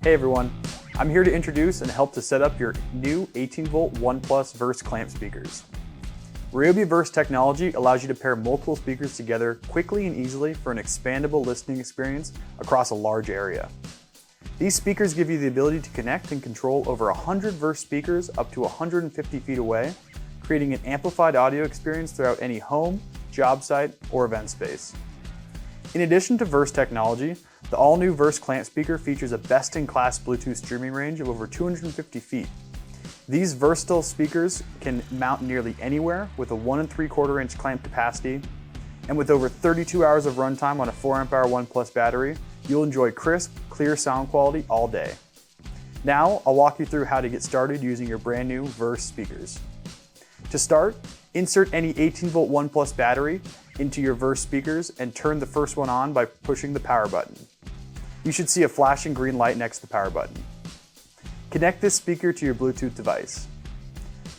Hey everyone, I'm here to introduce and help to set up your new 18-volt OnePlus Verse clamp speakers. RYOBI Verse technology allows you to pair multiple speakers together quickly and easily for an expandable listening experience across a large area. These speakers give you the ability to connect and control over 100 Verse speakers up to 150 feet away, creating an amplified audio experience throughout any home, job site, or event space. In addition to Verse technology, the all-new Verse clamp speaker features a best-in-class Bluetooth streaming range of over 250 feet. These versatile speakers can mount nearly anywhere with a 1 3/4 inch clamp capacity, and with over 32 hours of runtime on a 4 amp hour OnePlus battery, you'll enjoy crisp, clear sound quality all day. Now, I'll walk you through how to get started using your brand new Verse speakers. To start, insert any 18-volt OnePlus battery into your Verse speakers and turn the first one on by pushing the power button. You should see a flashing green light next to the power button. Connect this speaker to your Bluetooth device.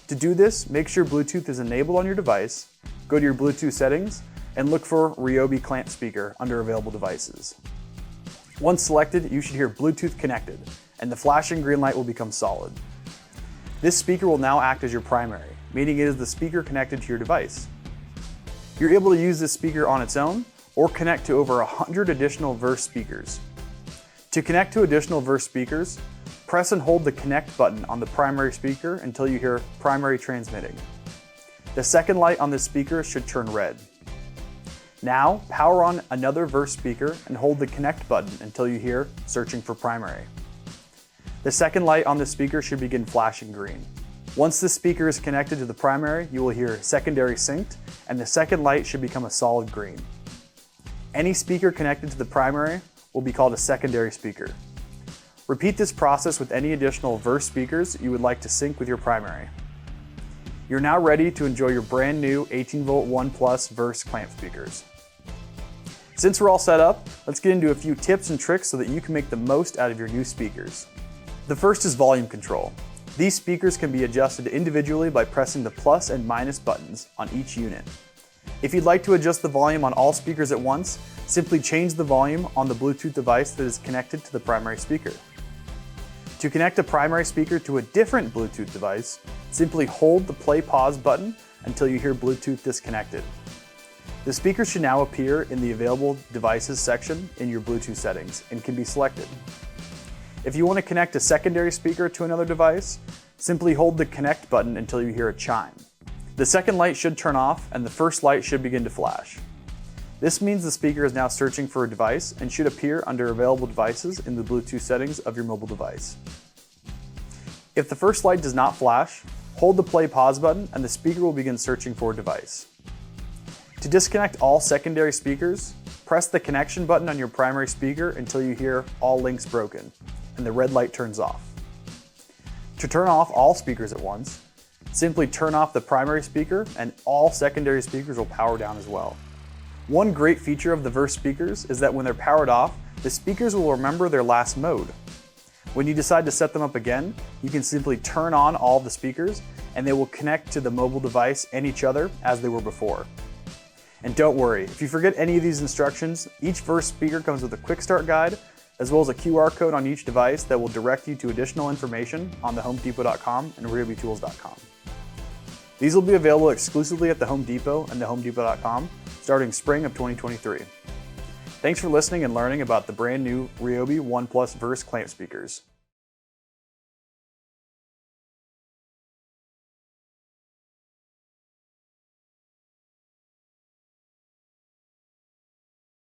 To do this, make sure Bluetooth is enabled on your device, go to your Bluetooth settings, and look for RYOBI clamp speaker under available devices. Once selected, you should hear Bluetooth connected, and the flashing green light will become solid. This speaker will now act as your primary, meaning it is the speaker connected to your device. You're able to use this speaker on its own or connect to over 100 additional Verse speakers. To connect to additional Verse speakers, press and hold the connect button on the primary speaker until you hear primary transmitting. The second light on this speaker should turn red. Now, power on another Verse speaker and hold the connect button until you hear searching for primary. The second light on this speaker should begin flashing green. Once this speaker is connected to the primary, you will hear secondary synced, and the second light should become a solid green. Any speaker connected to the primary will be called a secondary speaker. Repeat this process with any additional Verse speakers you would like to sync with your primary. You're now ready to enjoy your brand new 18-volt OnePlus Verse clamp speakers. Since we're all set up, let's get into a few tips and tricks so that you can make the most out of your new speakers. The first is volume control. These speakers can be adjusted individually by pressing the plus and minus buttons on each unit. If you'd like to adjust the volume on all speakers at once, simply change the volume on the Bluetooth device that is connected to the primary speaker. To connect a primary speaker to a different Bluetooth device, simply hold the play-pause button until you hear Bluetooth disconnected. The speaker should now appear in the Available Devices section in your Bluetooth settings and can be selected. If you want to connect a secondary speaker to another device, simply hold the connect button until you hear a chime. The second light should turn off and the first light should begin to flash. This means the speaker is now searching for a device and should appear under Available Devices in the Bluetooth settings of your mobile device. If the first light does not flash, hold the play-pause button and the speaker will begin searching for a device. To disconnect all secondary speakers, press the connection button on your primary speaker until you hear all links broken and the red light turns off. To turn off all speakers at once, simply turn off the primary speaker and all secondary speakers will power down as well. One great feature of the Verse speakers is that when they're powered off, the speakers will remember their last mode. When you decide to set them up again, you can simply turn on all of the speakers and they will connect to the mobile device and each other as they were before. And don't worry, if you forget any of these instructions, each Verse speaker comes with a quick start guide as well as a QR code on each device that will direct you to additional information on thehomedepot.com and ryobitools.com. These will be available exclusively at the Home Depot and thehomedepot.com starting spring of 2023. Thanks for listening and learning about the brand new RYOBI OnePlus Verse clamp speakers.